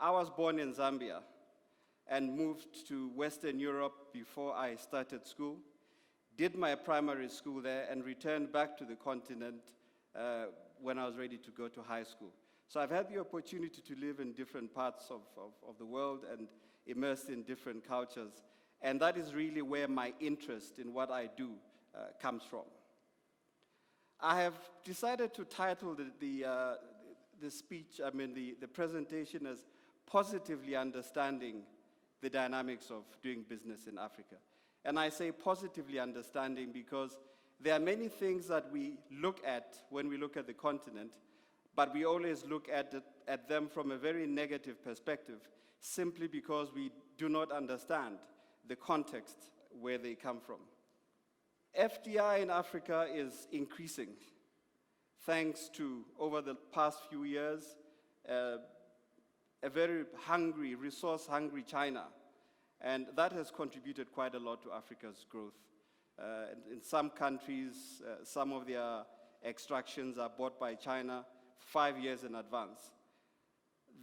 I was born in Zambia and moved to Western Europe before I started school, did my primary school there, and returned back to the continent when I was ready to go to high school. So I've had the opportunity to live in different parts of the world and immersed in different cultures. And that is really where my interest in what I do comes from. I have decided to title the speech, the presentation as Positively Understanding the Dynamics of Doing Business in Africa. And I say positively understanding because there are many things that we look at when we look at the continent, but we always look at them from a very negative perspective, simply because we do not understand the context where they come from. FDI in Africa is increasing, thanks to, over the past few years, a very hungry, resource-hungry China. And that has contributed quite a lot to Africa's growth. In some countries, some of their extractions are bought by China 5 years in advance.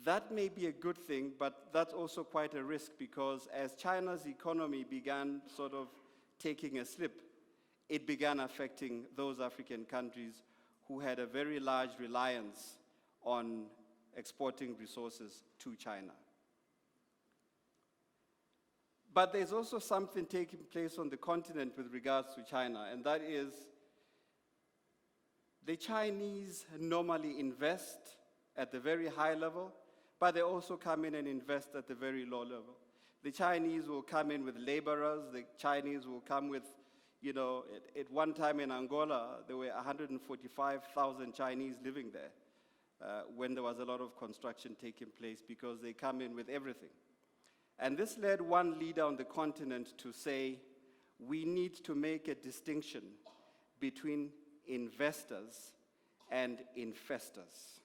That may be a good thing, but that's also quite a risk, because as China's economy began sort of taking a slip, it began affecting those African countries who had a very large reliance on exporting resources to China. But there's also something taking place on the continent with regards to China, and that is the Chinese normally invest at the very high level, but they also come in and invest at the very low level. The Chinese will come in with laborers. The Chinese will come with, at one time in Angola, there were 145,000 Chinese living there when there was a lot of construction taking place, because they come in with everything. And this led one leader on the continent to say, we need to make a distinction between investors and infestors.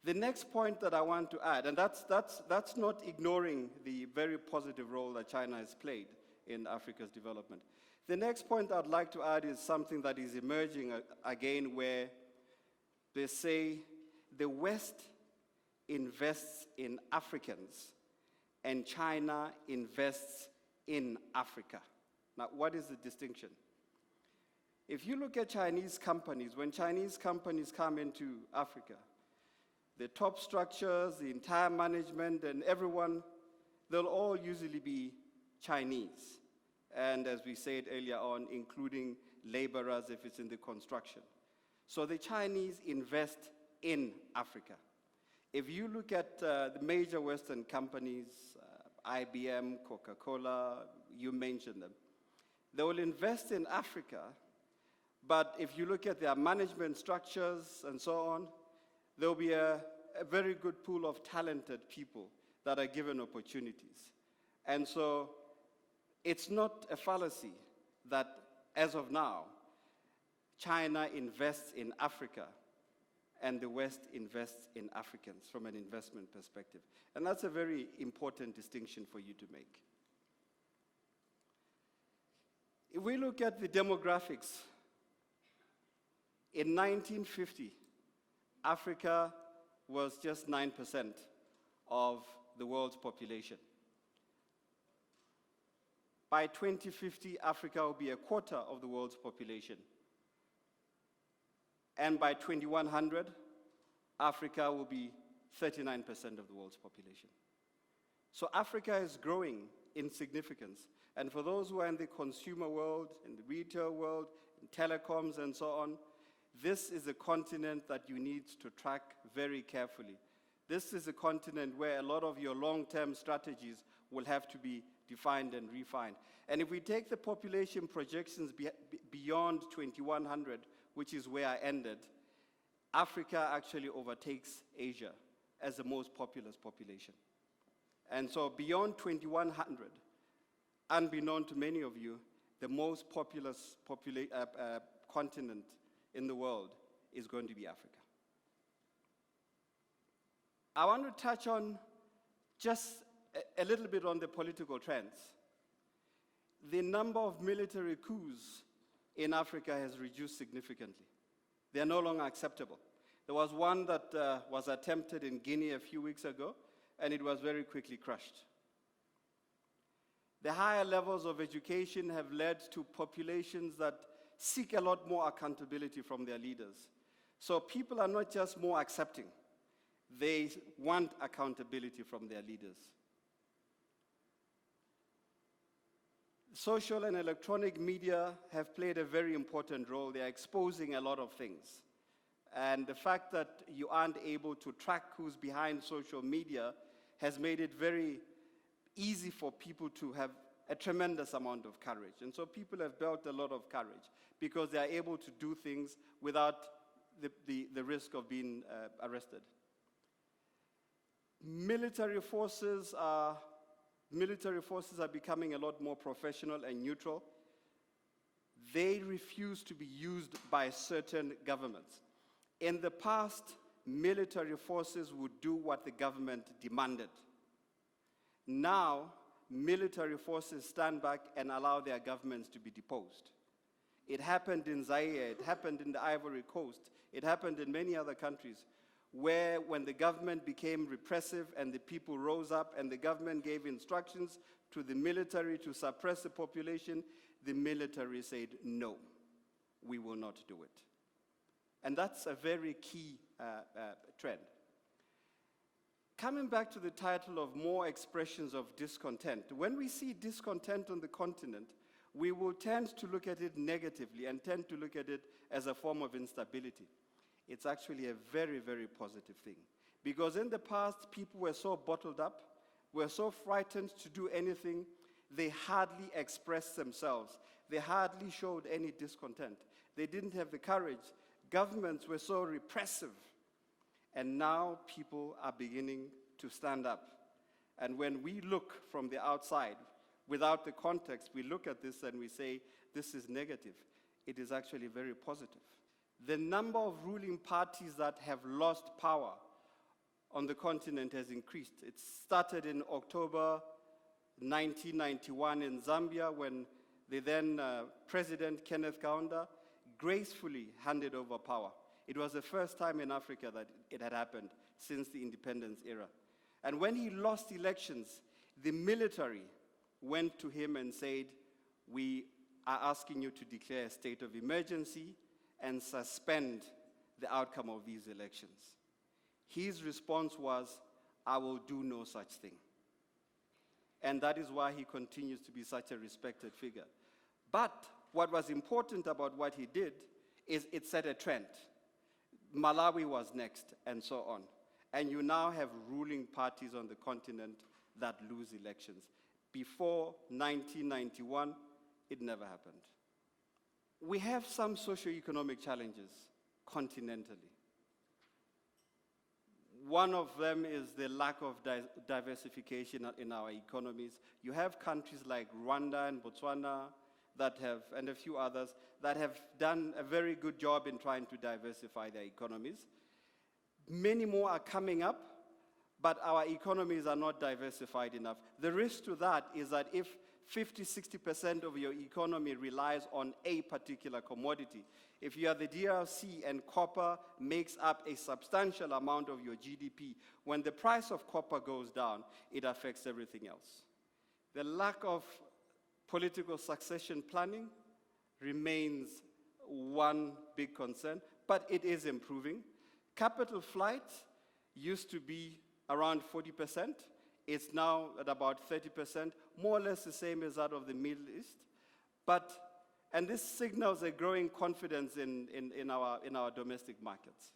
The next point that I want to add, and that's not ignoring the very positive role that China has played in Africa's development. The next point I'd like to add is something that is emerging again, where they say the West invests in Africans and China invests in Africa. Now, what is the distinction? If you look at Chinese companies, when Chinese companies come into Africa, the top structures, the entire management, and everyone, they'll all usually be Chinese. And as we said earlier on, including laborers if it's in the construction. So the Chinese invest in Africa. If you look at the major Western companies, IBM, Coca-Cola, you mentioned them, they will invest in Africa, but if you look at their management structures and so on, there will be a very good pool of talented people that are given opportunities. And so it's not a fallacy that, as of now, China invests in Africa and the West invests in Africans from an investment perspective. And that's a very important distinction for you to make. If we look at the demographics, in 1950, Africa was just 9% of the world's population. By 2050, Africa will be a quarter of the world's population. And by 2100, Africa will be 39% of the world's population. So Africa is growing in significance. And for those who are in the consumer world, in the retail world, in telecoms and so on, this is a continent that you need to track very carefully. This is a continent where a lot of your long-term strategies will have to be defined and refined. And if we take the population projections beyond 2100, which is where I ended, Africa actually overtakes Asia as the most populous population. And so beyond 2100, unbeknown to many of you, the most populous continent in the world is going to be Africa. I want to touch on just a little bit on the political trends. The number of military coups in Africa has reduced significantly. They are no longer acceptable. There was one that was attempted in Guinea a few weeks ago, and it was very quickly crushed. The higher levels of education have led to populations that seek a lot more accountability from their leaders. So people are not just more accepting, they want accountability from their leaders. Social and electronic media have played a very important role. They are exposing a lot of things. And the fact that you aren't able to track who's behind social media has made it very easy for people to have a tremendous amount of courage. And so people have built a lot of courage because they are able to do things without the risk of being arrested. Military forces are becoming a lot more professional and neutral. They refuse to be used by certain governments. In the past, military forces would do what the government demanded. Now, military forces stand back and allow their governments to be deposed. It happened in Zaire, it happened in the Ivory Coast, it happened in many other countries, where when the government became repressive and the people rose up and the government gave instructions to the military to suppress the population, the military said, no, we will not do it. And that's a very key trend. Coming back to the title of More Expressions of Discontent, when we see discontent on the continent, we will tend to look at it negatively and tend to look at it as a form of instability. It's actually a very, very positive thing. Because in the past, people were so bottled up, were so frightened to do anything, they hardly expressed themselves. They hardly showed any discontent. They didn't have the courage. Governments were so repressive. And now people are beginning to stand up. And when we look from the outside, without the context, we look at this and we say, this is negative. It is actually very positive. The number of ruling parties that have lost power on the continent has increased. It started in October 1991 in Zambia when the then President Kenneth Kaunda gracefully handed over power. It was the first time in Africa that it had happened since the independence era. And when he lost elections, the military went to him and said, we are asking you to declare a state of emergency and suspend the outcome of these elections. His response was, I will do no such thing. And that is why he continues to be such a respected figure. But what was important about what he did is it set a trend. Malawi was next, and so on. And you now have ruling parties on the continent that lose elections. Before 1991, it never happened. We have some socioeconomic challenges continentally. One of them is the lack of diversification in our economies. You have countries like Rwanda and Botswana that have, and a few others, that have done a very good job in trying to diversify their economies. Many more are coming up, but our economies are not diversified enough. The risk to that is that if 50-60% of your economy relies on a particular commodity, if you are the DRC and copper makes up a substantial amount of your GDP, when the price of copper goes down, it affects everything else. The lack of political succession planning remains one big concern, but it is improving. Capital flight used to be around 40%. It's now at about 30%, more or less the same as that of the Middle East. And this signals a growing confidence in our domestic markets.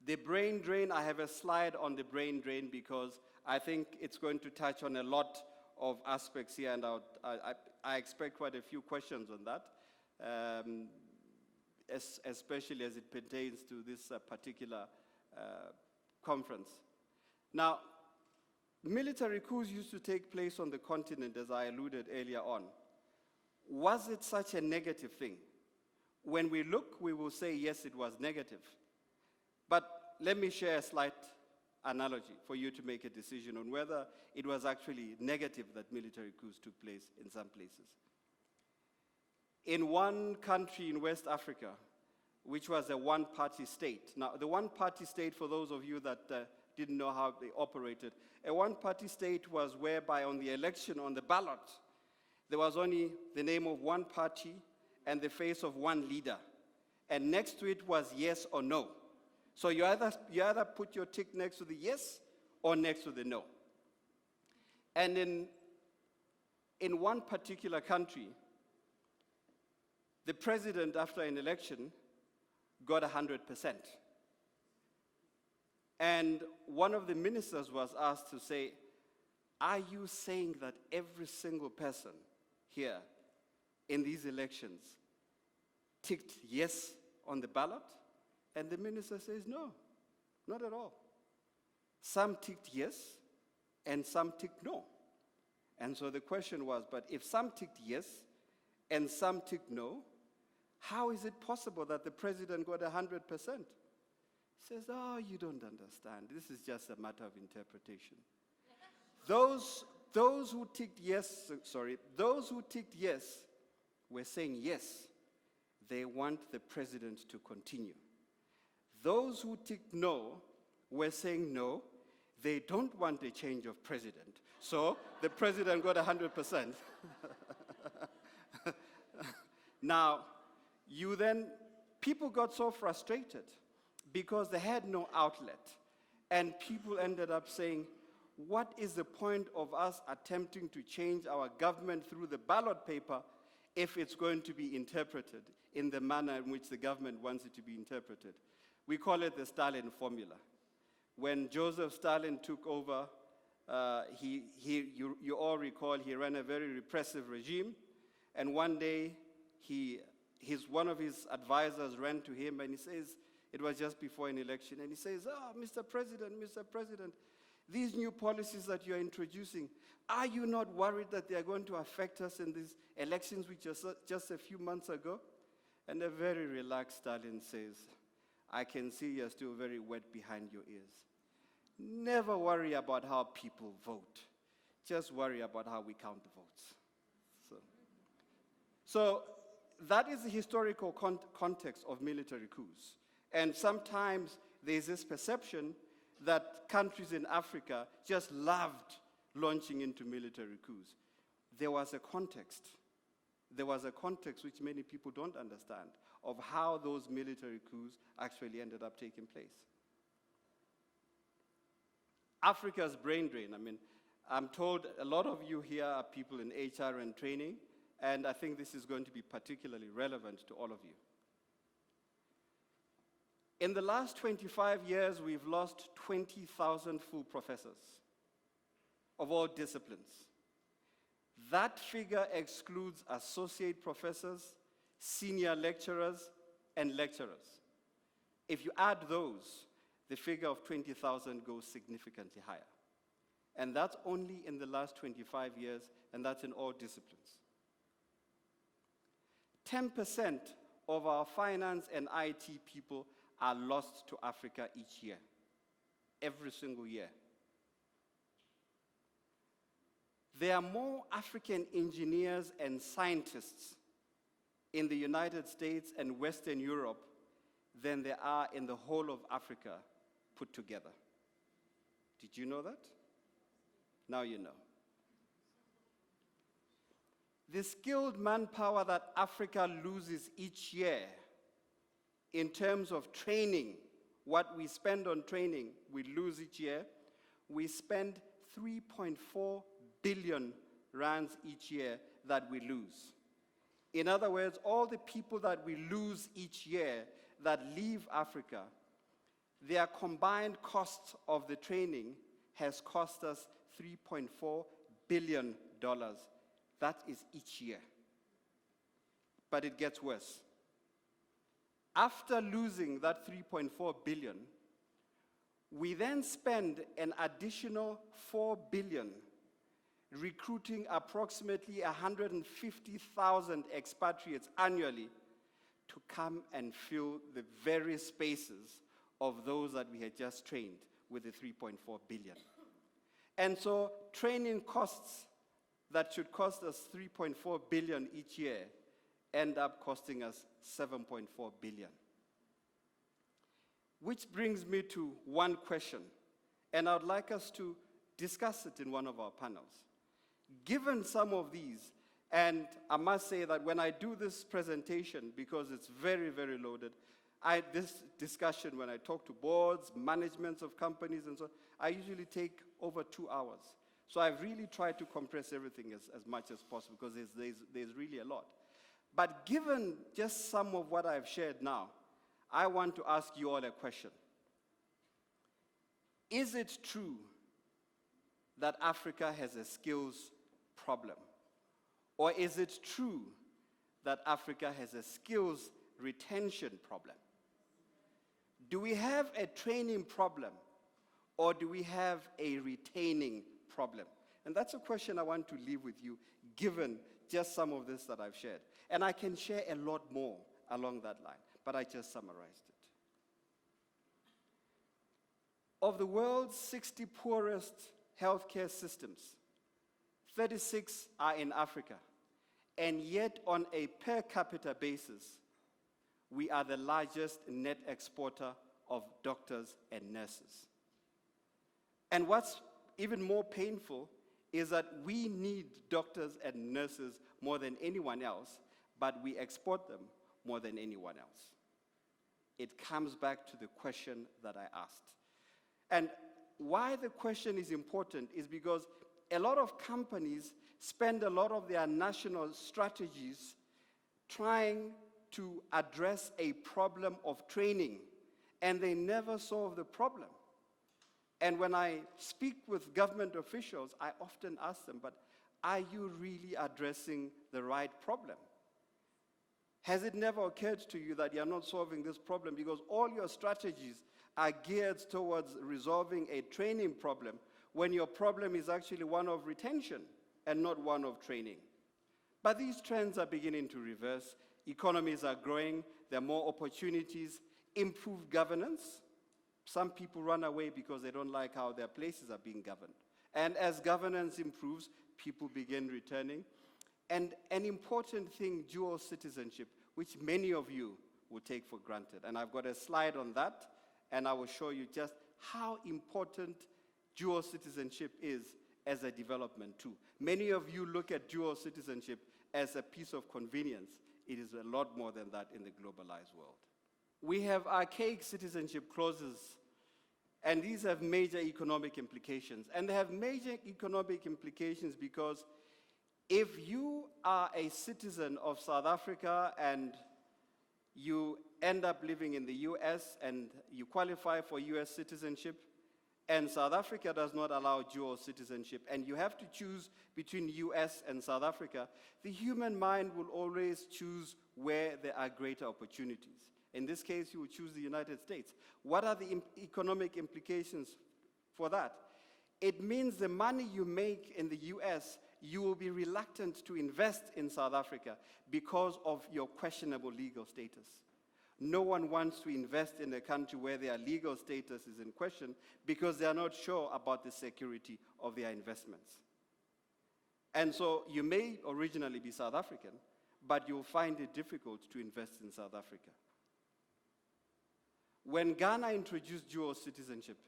The brain drain, I have a slide on the brain drain because I think it's going to touch on a lot of aspects here, and I expect quite a few questions on that, especially as it pertains to this particular conference. Now, military coups used to take place on the continent, as I alluded earlier on. Was it such a negative thing? When we look, we will say, yes, it was negative. But let me share a slight analogy for you to make a decision on whether it was actually negative that military coups took place in some places. In one country in West Africa, which was a one-party state. Now, the one-party state, for those of you that didn't know how they operated. A one-party state was whereby on the election, on the ballot, there was only the name of one party and the face of one leader. And next to it was yes or no. So you either put your tick next to the yes or next to the no. And in one particular country, the president, after an election, got 100%. And one of the ministers was asked to say, are you saying that every single person here in these elections ticked yes on the ballot? And the minister says, no, not at all. Some ticked yes and some ticked no. And so the question was, but if some ticked yes and some ticked no, how is it possible that the president got 100%? He says, oh, you don't understand. This is just a matter of interpretation. Those who ticked yes were saying yes. They want the president to continue. Those who ticked no were saying no. They don't want a change of president. So the president got 100%. Now, people got so frustrated because they had no outlet. And people ended up saying, what is the point of us attempting to change our government through the ballot paper if it's going to be interpreted in the manner in which the government wants it to be interpreted? We call it the Stalin formula. When Joseph Stalin took over, you all recall he ran a very repressive regime, and one day one of his advisors ran to him and he says, it was just before an election, and he says, Mr. President, these new policies that you're introducing, are you not worried that they are going to affect us in these elections which are just a few months ago? And a very relaxed Stalin says, I can see you're still very wet behind your ears. Never worry about how people vote. Just worry about how we count the votes. So that is the historical context of military coups. And sometimes there's this perception that countries in Africa just loved launching into military coups. There was a context. There was a context which many people don't understand of how those military coups actually ended up taking place. Africa's brain drain. I'm told a lot of you here are people in HR and training, and I think this is going to be particularly relevant to all of you. In the last 25 years, we've lost 20,000 full professors of all disciplines. That figure excludes associate professors, senior lecturers, and lecturers. If you add those, the figure of 20,000 goes significantly higher. And that's only in the last 25 years, and that's in all disciplines. 10% of our finance and IT people are lost to Africa each year, every single year. There are more African engineers and scientists in the United States and Western Europe than there are in the whole of Africa put together. Did you know that? Now you know. The skilled manpower that Africa loses each year in terms of training, what we spend on training, we lose each year. We spend 3.4 billion rands each year that we lose. In other words, all the people that we lose each year that leave Africa, their combined cost of the training has cost us $3.4 billion. That is each year. But it gets worse. After losing that 3.4 billion, we then spend an additional 4 billion recruiting approximately 150,000 expatriates annually to come and fill the very spaces of those that we had just trained with the 3.4 billion. And so training costs that should cost us 3.4 billion each year end up costing us 7.4 billion. Which brings me to one question, And I would like us to discuss it in one of our panels. Given some of these, and I must say that when I do this presentation, because it's very, very loaded, this discussion, when I talk to boards, managements of companies and so on, I usually take over 2 hours. So I've really tried to compress everything as much as possible because there's really a lot. But given just some of what I've shared now, I want to ask you all a question. Is it true that Africa has a skills problem? Or is it true that Africa has a skills retention problem? Do we have a training problem, or do we have a retaining problem? And that's a question I want to leave with you, given just some of this that I've shared. And I can share a lot more along that line, but I just summarized it. Of the world's 60 poorest healthcare systems, 36 are in Africa. And yet, on a per capita basis, we are the largest net exporter of doctors and nurses. And what's even more painful is that we need doctors and nurses more than anyone else, but we export them more than anyone else. It comes back to the question that I asked. And why the question is important is because a lot of companies spend a lot of their national strategies trying to address a problem of training, and they never solve the problem. And when I speak with government officials, I often ask them, but are you really addressing the right problem? Has it never occurred to you that you're not solving this problem because all your strategies are geared towards resolving a training problem when your problem is actually one of retention and not one of training? But these trends are beginning to reverse. Economies are growing, there are more opportunities, improved governance. Some people run away because they don't like how their places are being governed. And as governance improves, people begin returning. And an important thing, dual citizenship, which many of you will take for granted. And I've got a slide on that, and I will show you just how important dual citizenship is as a development tool. Many of you look at dual citizenship as a piece of convenience. It is a lot more than that in the globalized world. We have archaic citizenship clauses, and these have major economic implications. And they have major economic implications because if you are a citizen of South Africa and you end up living in the US and you qualify for US citizenship, and South Africa does not allow dual citizenship, and you have to choose between US and South Africa, the human mind will always choose where there are greater opportunities. In this case, you will choose the United States. What are the economic implications for that? It means the money you make in the US, you will be reluctant to invest in South Africa because of your questionable legal status. No one wants to invest in a country where their legal status is in question because they are not sure about the security of their investments. And so you may originally be South African, but you'll find it difficult to invest in South Africa. When Ghana introduced dual citizenship,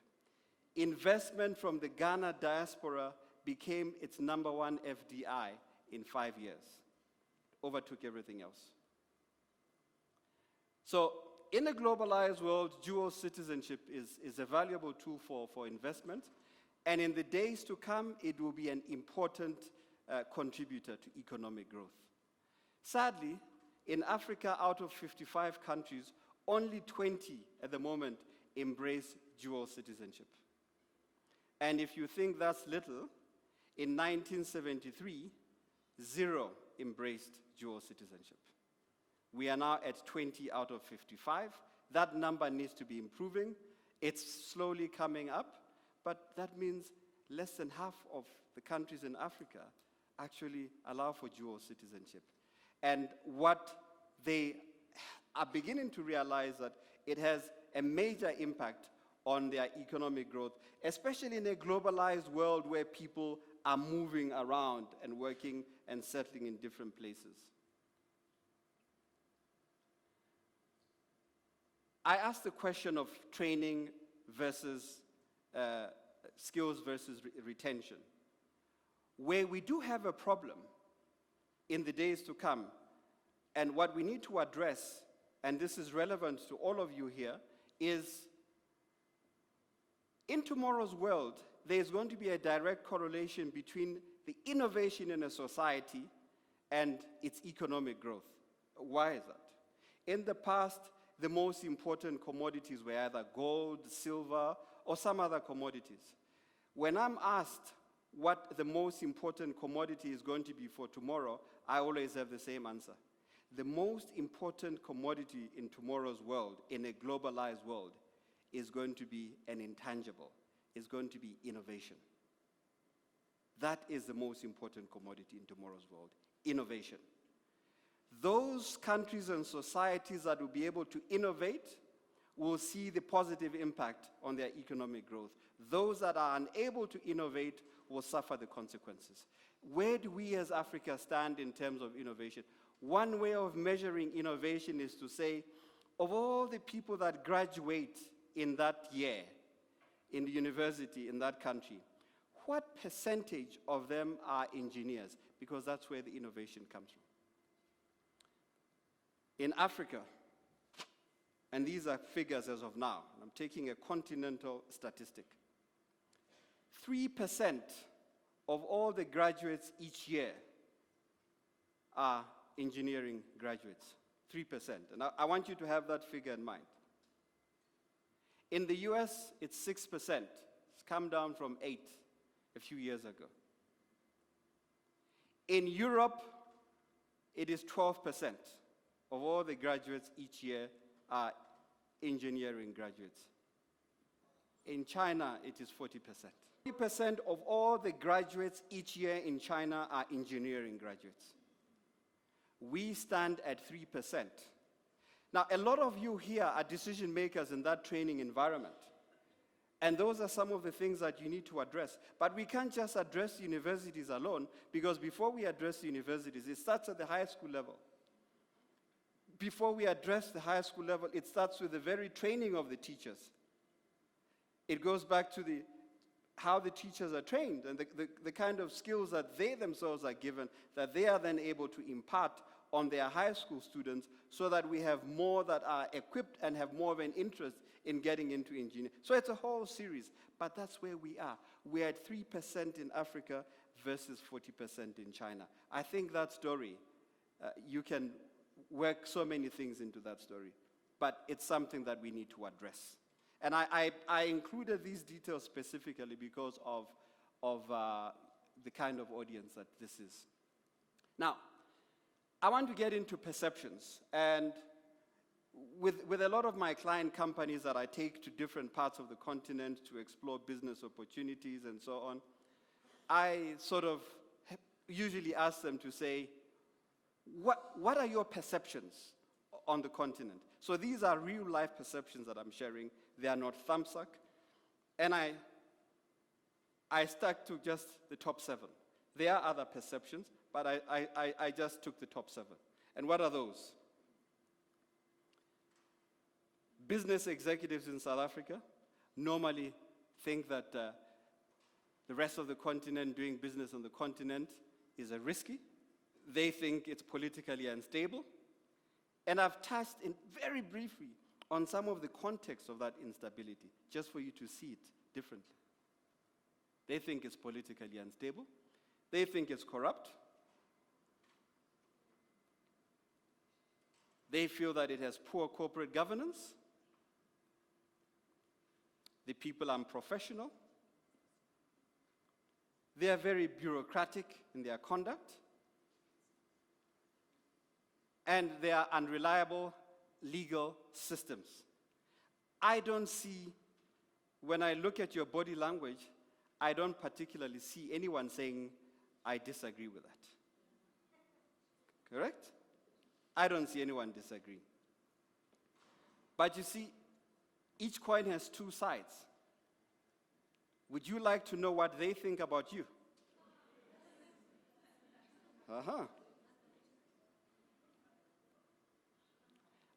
investment from the Ghana diaspora became its #1 FDI in 5 years. Overtook everything else. So in a globalized world, dual citizenship is a valuable tool for investment. And in the days to come, it will be an important contributor to economic growth. Sadly, in Africa, out of 55 countries, only 20 at the moment embrace dual citizenship. And if you think that's little, in 1973, 0 embraced dual citizenship. We are now at 20 out of 55. That number needs to be improving. It's slowly coming up, but that means less than half of the countries in Africa actually allow for dual citizenship. And what they are beginning to realize that it has a major impact on their economic growth, especially in a globalized world where people are moving around and working and settling in different places. I asked the question of training versus skills versus retention. Where we do have a problem in the days to come, and what we need to address, and this is relevant to all of you here, is in tomorrow's world, there's going to be a direct correlation between the innovation in a society and its economic growth. Why is that? In the past, the most important commodities were either gold, silver, or some other commodities. When I'm asked what the most important commodity is going to be for tomorrow, I always have the same answer. The most important commodity in tomorrow's world, in a globalized world, is going to be an intangible. It's going to be innovation. That is the most important commodity in tomorrow's world, innovation. Those countries and societies that will be able to innovate will see the positive impact on their economic growth. Those that are unable to innovate will suffer the consequences. Where do we as Africa stand in terms of innovation? One way of measuring innovation is to say, of all the people that graduate in that year, in the university in that country, what percentage of them are engineers? Because that's where the innovation comes from. In Africa, and these are figures as of now, I'm taking a continental statistic, 3% of all the graduates each year are engineering graduates, 3%. And I want you to have that figure in mind. In the US, it's 6%. It's come down from 8 a few years ago. In Europe, it is 12% of all the graduates each year are engineering graduates. In China, it is 40%. 40% of all the graduates each year in China are engineering graduates. We stand at 3%. Now, a lot of you here are decision makers in that training environment. And those are some of the things that you need to address. But we can't just address universities alone, because before we address universities, it starts at the high school level. Before we address the high school level, it starts with the very training of the teachers. It goes back to how the teachers are trained and the kind of skills that they themselves are given, that they are then able to impart on their high school students, so that we have more that are equipped and have more of an interest in getting into engineering. So it's a whole series, but that's where we are. We're at 3% in Africa versus 40% in China. I think that story, you can work so many things into that story, but it's something that we need to address. And I included these details specifically because of the kind of audience that this is. Now, I want to get into perceptions. And with a lot of my client companies that I take to different parts of the continent to explore business opportunities and so on, I sort of usually ask them to say, what are your perceptions on the continent? So these are real life perceptions that I'm sharing. They are not thumbsuck. And I stuck to just the top 7. There are other perceptions, but I just took the top 7. And what are those? Business executives in South Africa normally think that the rest of the continent, doing business on the continent, is risky. They think it's politically unstable. And I've touched in very briefly on some of the context of that instability, just for you to see it differently. They think it's politically unstable. They think it's corrupt. They feel that it has poor corporate governance. The people are unprofessional. They are very bureaucratic in their conduct. And they are unreliable legal systems. I don't see, when I look at your body language, I don't particularly see anyone saying, I disagree with that. Correct? I don't see anyone disagree. But you see, each coin has two sides. Would you like to know what they think about you?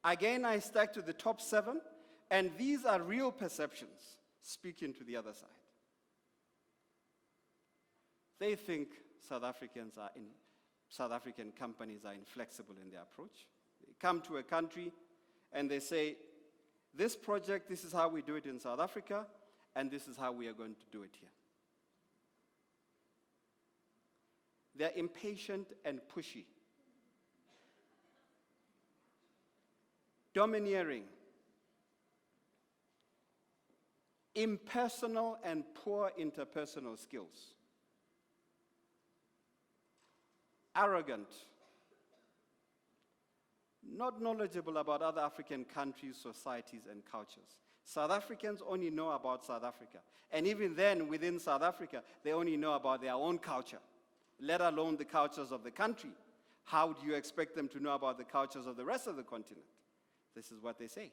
Again, I stuck to the top 7, and these are real perceptions speaking to the other side. They think South African companies are inflexible in their approach. They come to a country and they say, this project, this is how we do it in South Africa, and this is how we are going to do it here. They're impatient and pushy, domineering, impersonal and poor interpersonal skills, arrogant, not knowledgeable about other African countries, societies, and cultures. South Africans only know about South Africa. And even then, within South Africa, they only know about their own culture, let alone the cultures of the country. How do you expect them to know about the cultures of the rest of the continent? This is what they say.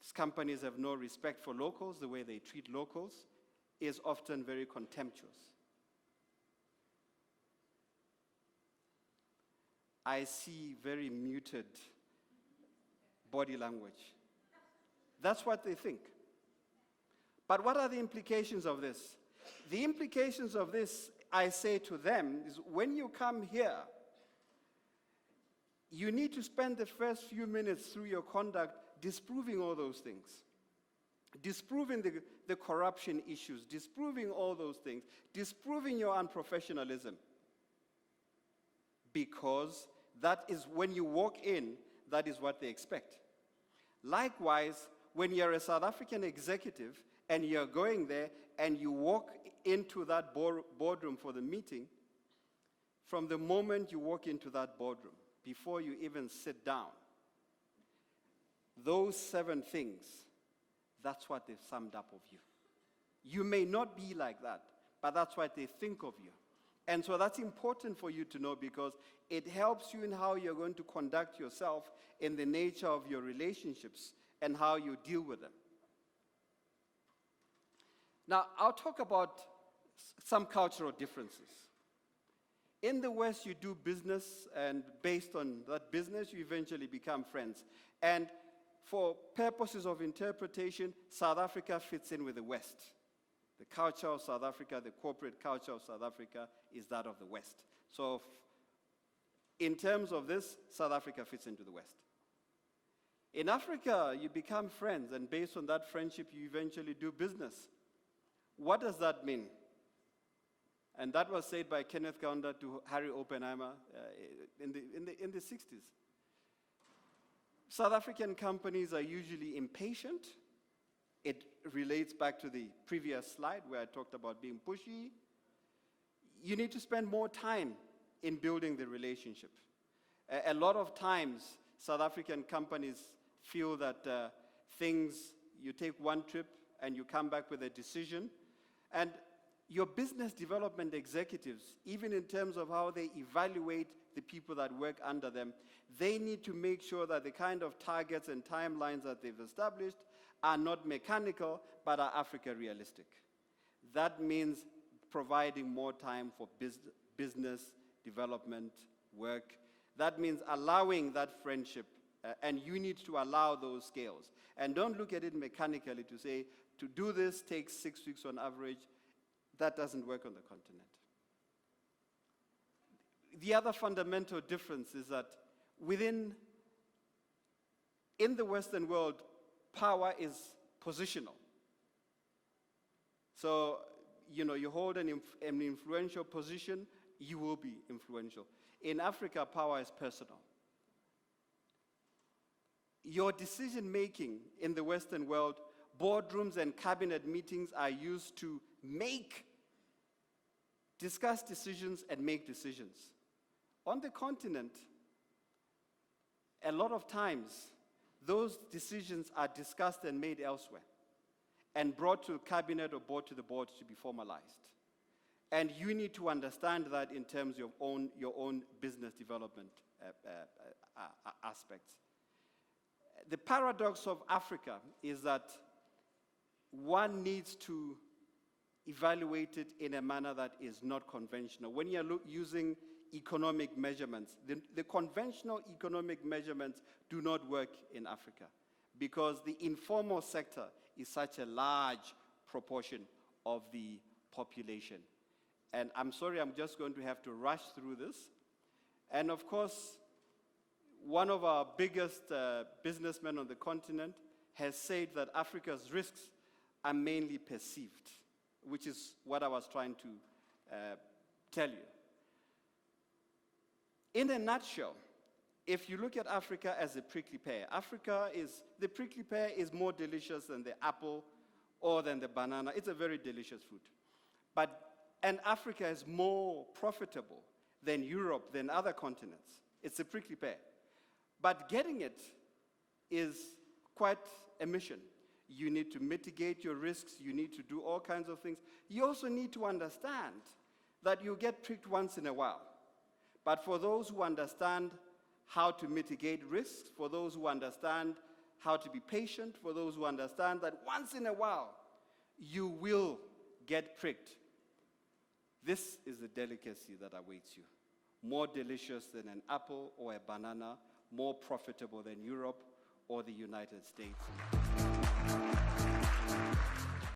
These companies have no respect for locals. The way they treat locals is often very contemptuous. I see very muted body language. That's what they think. But what are the implications of this? The implications of this, I say to them, is when you come here, you need to spend the first few minutes through your conduct disproving all those things, disproving the corruption issues, disproving all those things, disproving your unprofessionalism. Because that is when you walk in, that is what they expect. Likewise, when you're a South African executive and you're going there and you walk into that boardroom for the meeting, from the moment you walk into that boardroom, before you even sit down, those 7 things, that's what they've summed up of you. You may not be like that, but that's what they think of you. And so that's important for you to know because it helps you in how you're going to conduct yourself in the nature of your relationships and how you deal with them. Now, I'll talk about some cultural differences. In the West, you do business, and based on that business, you eventually become friends. And for purposes of interpretation, South Africa fits in with the West. The culture of South Africa, the corporate culture of South Africa, is that of the West. So in terms of this, South Africa fits into the West. In Africa, you become friends, and based on that friendship, you eventually do business. What does that mean? And that was said by Kenneth Kaunda to Harry Oppenheimer in the 60s. South African companies are usually impatient. It relates back to the previous slide where I talked about being pushy. You need to spend more time in building the relationship. A lot of times, South African companies feel that you take one trip and you come back with a decision. And your business development executives, even in terms of how they evaluate the people that work under them, they need to make sure that the kind of targets and timelines that they've established are not mechanical, but are Africa realistic. That means providing more time for business development work. That means allowing that friendship, and you need to allow those scales. And don't look at it mechanically to say, to do this takes 6 weeks on average. That doesn't work on the continent. The other fundamental difference is that in the Western world, power is positional. So, you hold an influential position, you will be influential. In Africa, power is personal. Your decision-making in the Western world, boardrooms and cabinet meetings are used to discuss decisions and make decisions. On the continent, a lot of times, those decisions are discussed and made elsewhere and brought to cabinet or brought to the board to be formalized. And you need to understand that in terms of your own business development aspects. The paradox of Africa is that one needs to evaluate it in a manner that is not conventional. When you're using economic measurements, the conventional economic measurements do not work in Africa because the informal sector is such a large proportion of the population. And I'm sorry, I'm just going to have to rush through this. And of course, one of our biggest businessmen on the continent has said that Africa's risks are mainly perceived, which is what I was trying to tell you. In a nutshell, if you look at Africa as a prickly pear, the prickly pear is more delicious than the apple or than the banana. It's a very delicious fruit. And Africa is more profitable than Europe, than other continents. It's a prickly pear. But getting it is quite a mission. You need to mitigate your risks. You need to do all kinds of things. You also need to understand that you get pricked once in a while. But for those who understand how to mitigate risks, for those who understand how to be patient, for those who understand that once in a while you will get pricked, this is the delicacy that awaits you. More delicious than an apple or a banana, more profitable than Europe or the United States.